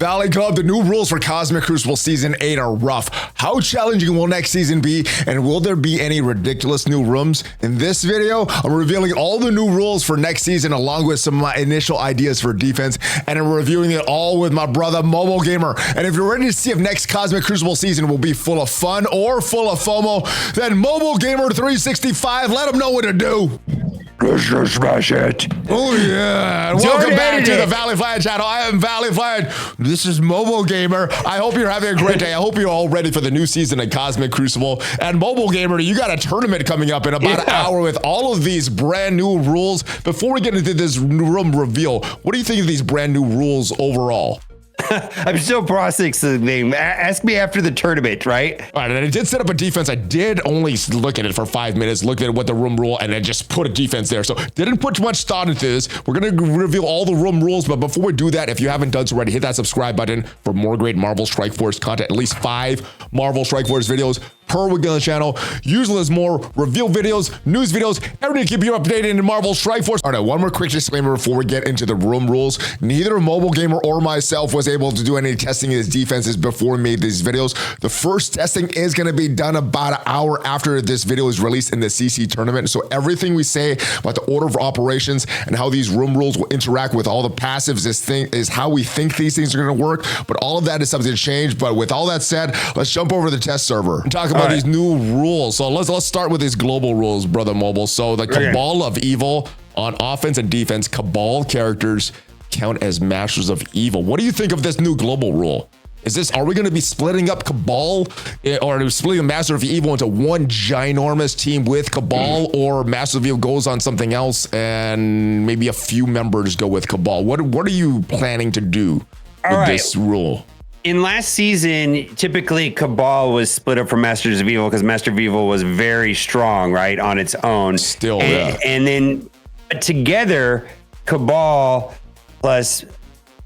Valley Club, the new rules for Cosmic Crucible Season 8 are rough. How challenging will next season be, and will there be any ridiculous new rooms? In this video, I'm revealing all the new rules for next season along with some of my initial ideas for defense, and I'm reviewing it all with my brother Mobile Gamer. And if you're ready to see if next Cosmic Crucible season will be full of fun or full of FOMO, then Mobile Gamer 365, let them know what to do. Just smash it. Oh yeah, and welcome back to the ValleyFlyin channel. I am ValleyFlyin. This is Mobile Gamer. I hope you're having a great day. I hope you're all ready for the new season of Cosmic Crucible. And Mobile Gamer, you got a tournament coming up in about an hour with all of these brand new rules. Before we get into this room reveal, what do you think of these brand new rules overall? I'm still processing the name. Ask me after the tournament, right? All right, and I did set up a defense. I did only look at it for 5 minutes, looked at what the room rule, and then just put a defense there. So didn't put much thought into this. We're going to reveal all the room rules, but before we do that, if you haven't done so already, hit that subscribe button for more great Marvel Strike Force content, at least 5 Marvel Strike Force videos per week on the channel. Usually there's more reveal videos, news videos, everything to keep you updated in Marvel Strike Force. All right, one more quick disclaimer before we get into the room rules. Neither Mobile Gamer or myself was able to do any testing of his defenses before we made these videos. The first testing is going to be done about an hour after this video is released in the CC tournament. So everything we say about the order of operations and how these room rules will interact with all the passives is how we think these things are going to work. But all of that is subject to change. But with all that said, let's jump over to the test server and talk about these new rules. So let's start with these global rules, brother Mobile. So the Cabal of Evil on offense and defense, Cabal characters count as Masters of Evil. What do you think of this new global rule? Are we going to be splitting up Cabal, or are we splitting the Master of Evil into one ginormous team with Cabal, or Master of Evil goes on something else and maybe a few members go with Cabal? What are you planning to do with this rule? In last season, typically Cabal was split up from Masters of Evil because Master of Evil was very strong, right, on its own. Still, and then together, Cabal plus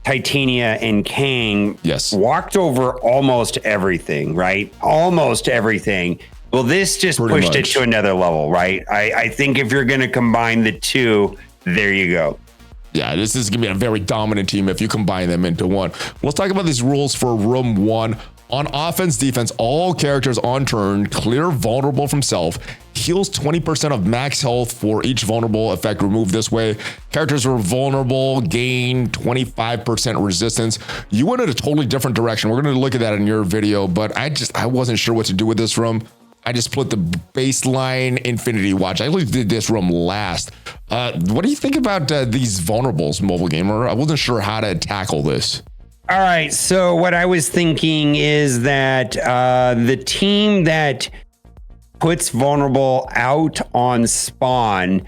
Titania and Kang walked over almost everything, right? Almost everything. Well, this just pushed it to another level, right? I think if you're going to combine the two, there you go. Yeah, this is going to be a very dominant team if you combine them into one. Let's talk about these rules for Room 1. On offense, defense, all characters on turn clear vulnerable from self, heals 20% of max health for each vulnerable effect removed this way. Characters who are vulnerable gain 25% resistance. You went in a totally different direction. We're going to look at that in your video, but I wasn't sure what to do with this room. I just put the baseline Infinity Watch. I only did this room last. What do you think about these vulnerables, Mobile Gamer? I wasn't sure how to tackle this. All right, so what I was thinking is that the team that puts vulnerable out on spawn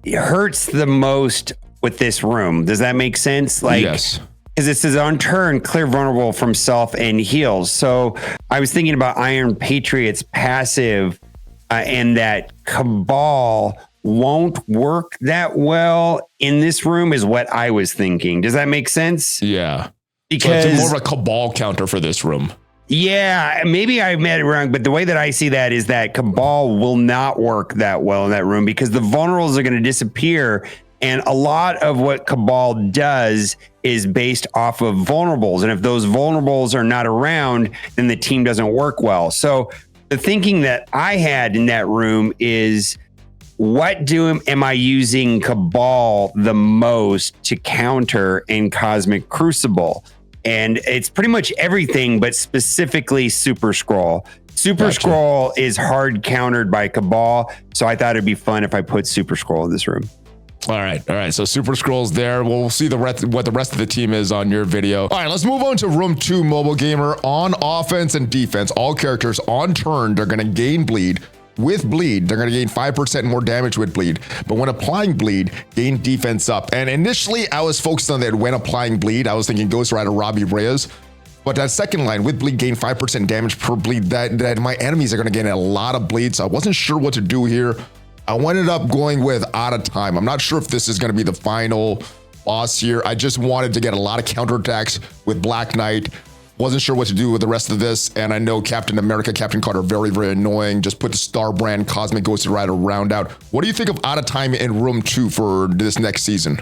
hurts the most with this room. Does that make sense? Yes. Because it says on turn, clear vulnerable from self and heals. So I was thinking about Iron Patriot's passive and that Cabal won't work that well in this room is what I was thinking. Does that make sense? Yeah. Because so it's more of a Cabal counter for this room. Yeah, maybe I made it wrong, but the way that I see that is that Cabal will not work that well in that room because the vulnerables are going to disappear. And a lot of what Cabal does is based off of vulnerables. And if those vulnerables are not around, then the team doesn't work well. So the thinking that I had in that room is, what am I using Cabal the most to counter in Cosmic Crucible? And it's pretty much everything, but specifically Super Scroll. Super Scroll is hard countered by Cabal. So I thought it'd be fun if I put Super Scroll in this room. All right. So Super Scroll's there. We'll see what the rest of the team is on your video. All right, let's move on to Room 2, Mobile Gamer. On offense and defense, all characters on turn, they're going to gain bleed. With bleed, they're going to gain 5% more damage with bleed. But when applying bleed, gain defense up. And initially, I was focused on that when applying bleed. I was thinking Ghost Rider, Robbie Reyes. But that second line, with bleed, gain 5% damage per bleed, that my enemies are going to gain a lot of bleed. So I wasn't sure what to do here. I ended up going with Out of Time. I'm not sure if this is going to be the final boss here. I just wanted to get a lot of counterattacks with Black Knight. Wasn't sure what to do with the rest of this, and I know Captain America, Captain Carter, very, very annoying. Just put the Star Brand, Cosmic Ghost Rider round out. What do you think of Out of Time in Room 2 for this next season?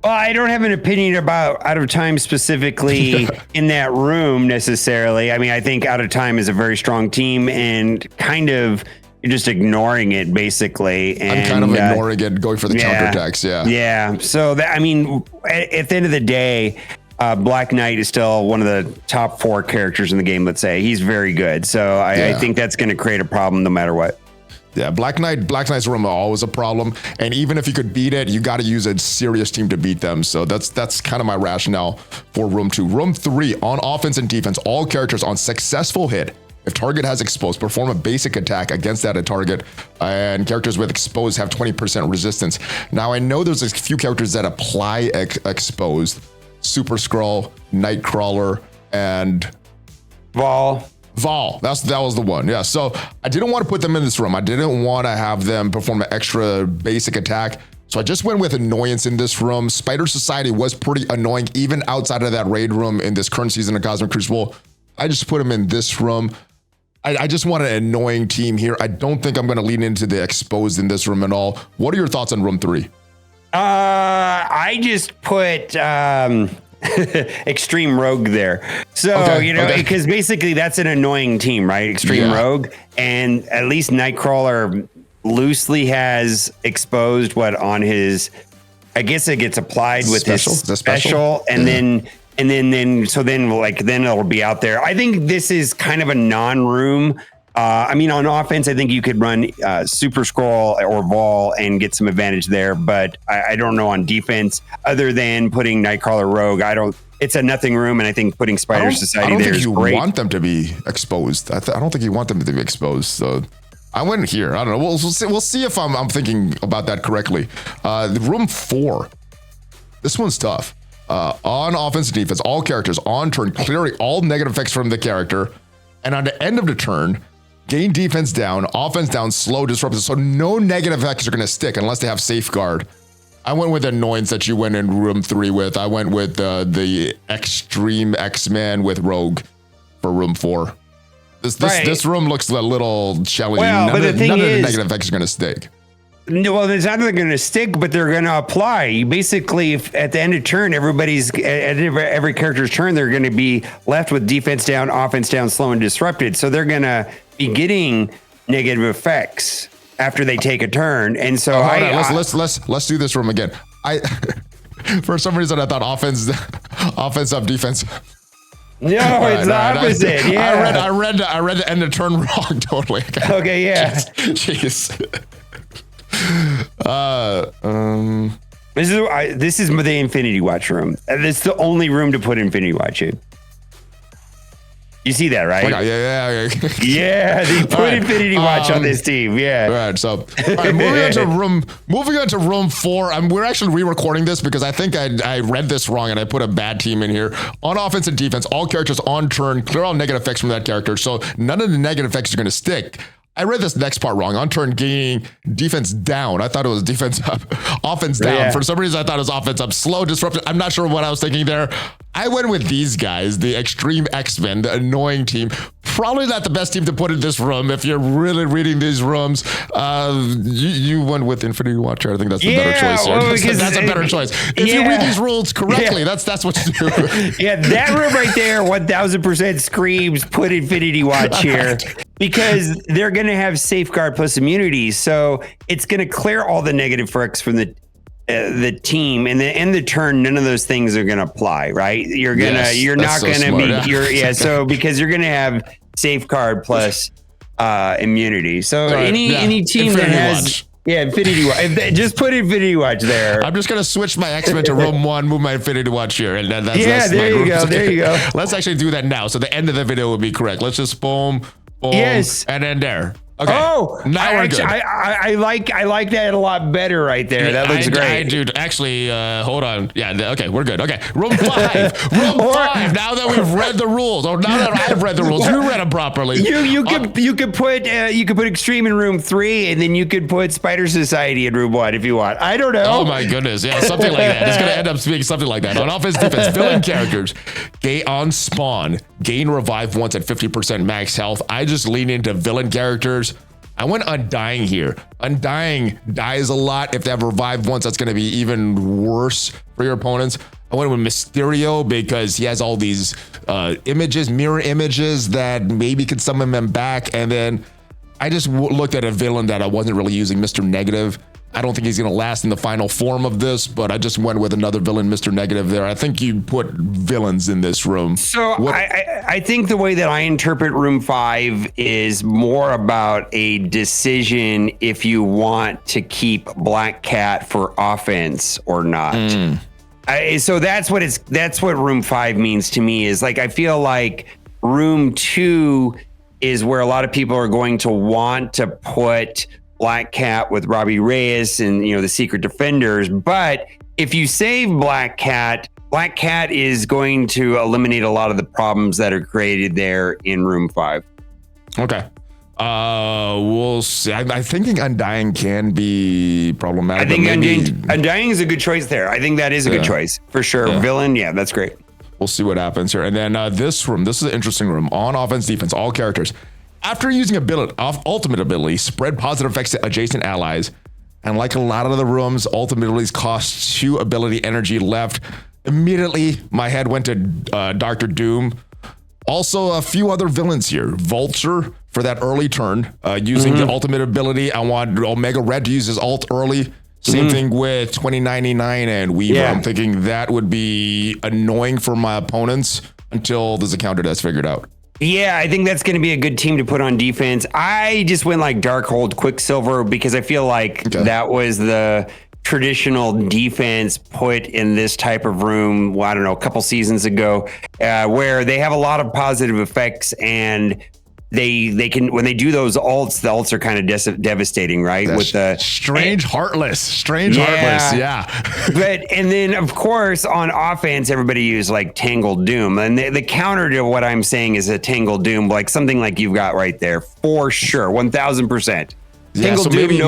Well, I don't have an opinion about Out of Time specifically in that room necessarily. I mean, I think Out of Time is a very strong team and kind of you're just ignoring it basically. And, I'm kind of ignoring it, going for the counterattacks. Yeah. Yeah. So that, I mean, at the end of the day, Black Knight is still one of the top 4 characters in the game. Let's say he's very good. So I think that's going to create a problem no matter what. Yeah, Black Knight's room are always a problem, and even if you could beat it, you got to use a serious team to beat them. So that's kind of my rationale for room 2. Room 3, on offense and defense, all characters on successful hit, if target has exposed, perform a basic attack against that target, and characters with exposed have 20% resistance. Now I know there's a few characters that apply exposed: Super Skrull, Nightcrawler, and Vol. That was the one. Yeah. So I didn't want to put them in this room. I didn't want to have them perform an extra basic attack. So I just went with annoyance in this room. Spider Society was pretty annoying, even outside of that raid room in this current season of Cosmic Crucible. I just put them in this room. I just want an annoying team here. I don't think I'm going to lean into the exposed in this room at all. What are your thoughts on room 3? I just put Extreme Rogue there. So, because basically that's an annoying team, right? Extreme Rogue. And at least Nightcrawler loosely has exposed on his, I guess it gets applied with his special. And then it'll be out there. I think this is kind of a non-room. I mean, on offense, I think you could run Super Skrull or Vol and get some advantage there. But I don't know on defense, other than putting Nightcrawler Rogue. It's a nothing room, and I think putting Spider Society there is great. I don't think you want them to be exposed. I don't think you want them to be exposed. So I went here. I don't know. We'll see if I'm thinking about that correctly. Room 4. This one's tough. On offense and defense, all characters on turn, clearing all negative effects from the character. And on the end of the turn, gain defense down, offense down, slow, disruptive. So no negative effects are going to stick unless they have safeguard. I went with annoyance that you went in room 3 with. I went with the extreme X-Men with Rogue for room 4. This room looks a little challenging. Well, none of the negative effects are going to stick. No, well, it's not going to stick, but they're going to apply. You basically, if at the end of turn, at every character's turn, they're going to be left with defense down, offense down, slow and disrupted. So they're going to be getting negative effects after they take a turn. And so let's do this room again. For some reason I thought offense up, defense. No, it's the opposite. I read the end of turn wrong totally. Okay, yeah. Jeez. This is the Infinity Watch room. It's the only room to put Infinity Watch in. You see that, right? Yeah. Yeah, they put Infinity Watch on this team. Yeah. Right. So, moving on to room 4. We're actually re-recording this because I think I read this wrong and I put a bad team in here. On offense and defense, all characters on turn clear all negative effects from that character. So none of the negative effects are going to stick. I read this next part wrong. On turn, gaining defense down. I thought it was defense up, offense down. Yeah. For some reason, I thought it was offense up, slow, disruptive. I'm not sure what I was thinking there. I went with these guys, the Extreme X-Men, the annoying team. Probably not the best team to put in this room. If you're really reading these rooms, you went with Infinity Watcher. I think that's the better choice here. Well, that's a better choice. If you read these rules correctly, that's what you do. Yeah, that room right there, 1000% screams put Infinity Watch here. Because they're going to have safeguard plus immunity, so it's going to clear all the negative effects from the team, and in the turn, none of those things are going to apply, right? So because you're going to have safeguard plus immunity. So any team that has Infinity Watch, just put Infinity Watch there. I'm just going to switch my X-Men to room 1, move my Infinity Watch here, and that's there you go. There you go. Let's actually do that now, so the end of the video will be correct. Let's just boom. Yes, and then there. Okay. Oh, now we're good. I like that a lot better right there. That looks great. Dude, actually, hold on. Yeah, okay, we're good. Okay, room 5. Room 5. Now that we've read the rules, or now that I've read the rules, you read them properly. You could put Extreme in room 3, and then you could put Spider Society in room 1 if you want. I don't know. Oh my goodness, yeah, something like that. It's gonna end up being something like that. On offense, defense, villain characters, on spawn, gain revive once at 50% max health. I just lean into villain characters. I went Undying here. Undying dies a lot. If they have revived once, that's going to be even worse for your opponents. I went with Mysterio because he has all these images, mirror images that maybe could summon him back. And then I just looked at a villain that I wasn't really using, Mr. Negative. I don't think he's going to last in the final form of this, but I just went with another villain, Mr. Negative there. I think you put villains in this room. So I think the way that I interpret room 5 is more about a decision if you want to keep Black Cat for offense or not. So that's what room 5 means to me, is like, I feel like room 2 is where a lot of people are going to want to put Black Cat with Robbie Reyes and, you know, the Secret Defenders. But if you save Black Cat is going to eliminate a lot of the problems that are created there in room 5. Okay. We'll see. I'm thinking Undying can be problematic. I think Undying is a good choice there. I think that is a good choice for sure. Yeah. Villain, yeah, that's great. We'll see what happens here. And then this room, this is an interesting room. On offense, defense, all characters. After using ultimate ability, spread positive effects to adjacent allies. And like a lot of the rooms, ultimate abilities cost 2 ability energy left. Immediately, my head went to Dr. Doom. Also, a few other villains here. Vulture for that early turn. Using the ultimate ability, I want Omega Red to use his ult early. Same thing with 2099 and Weaver. Yeah. I'm thinking that would be annoying for my opponents until there's a counter that's figured out. Yeah, I think that's going to be a good team to put on defense. I just went like Darkhold Quicksilver because I feel like that was the traditional defense put in this type of room, well, I don't know, a couple seasons ago, where they have a lot of positive effects, and they can, when they do those ults, the ults are kind of devastating, right? That's with the strange heartless, yeah. But and then of course on offense, everybody used like Tangled Doom, and the counter to what I'm saying is a Tangled Doom, like something like you've got right there for sure, 1000%. Yeah, so maybe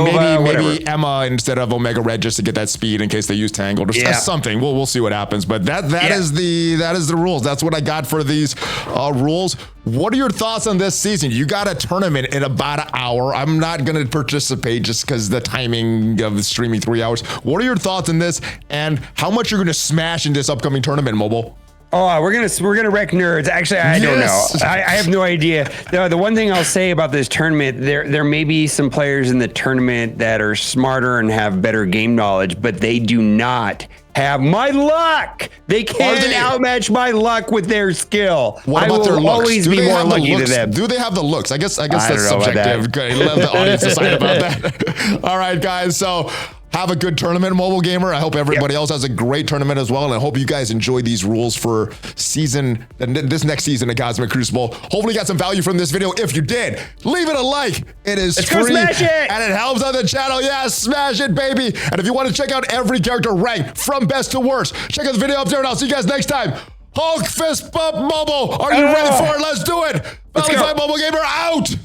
Emma instead of Omega Red, just to get that speed in case they use Tangled or something. We'll see what happens. But that is the rules. That's what I got for these rules. What are your thoughts on this season? You got a tournament in about an hour. I'm not going to participate just because the timing of the streaming 3 hours. What are your thoughts on this, and how much you're going to smash in this upcoming tournament, Mobile? Oh, we're gonna wreck nerds. Actually, I don't know. I have no idea. The one thing I'll say about this tournament, there may be some players in the tournament that are smarter and have better game knowledge, but they do not have my luck. They can't outmatch my luck with their skill. What about their looks? Always be more lucky to them. Do they have the looks? I guess that's subjective. Let the audience decide about that. All right, guys. So have a good tournament, Mobile Gamer. I hope everybody else has a great tournament as well, and I hope you guys enjoy these rules for this next season of Cosmic Crucible. Hopefully you got some value from this video. If you did, leave it a like. It is free, smash it, and it helps on the channel. Yeah, smash it, baby. And if you want to check out every character ranked from best to worst, check out the video up there, and I'll see you guys next time. Hulk Fist Bump Mobile. Are you ready for it? Let's do it. ValleyFlyin Mobile Gamer out.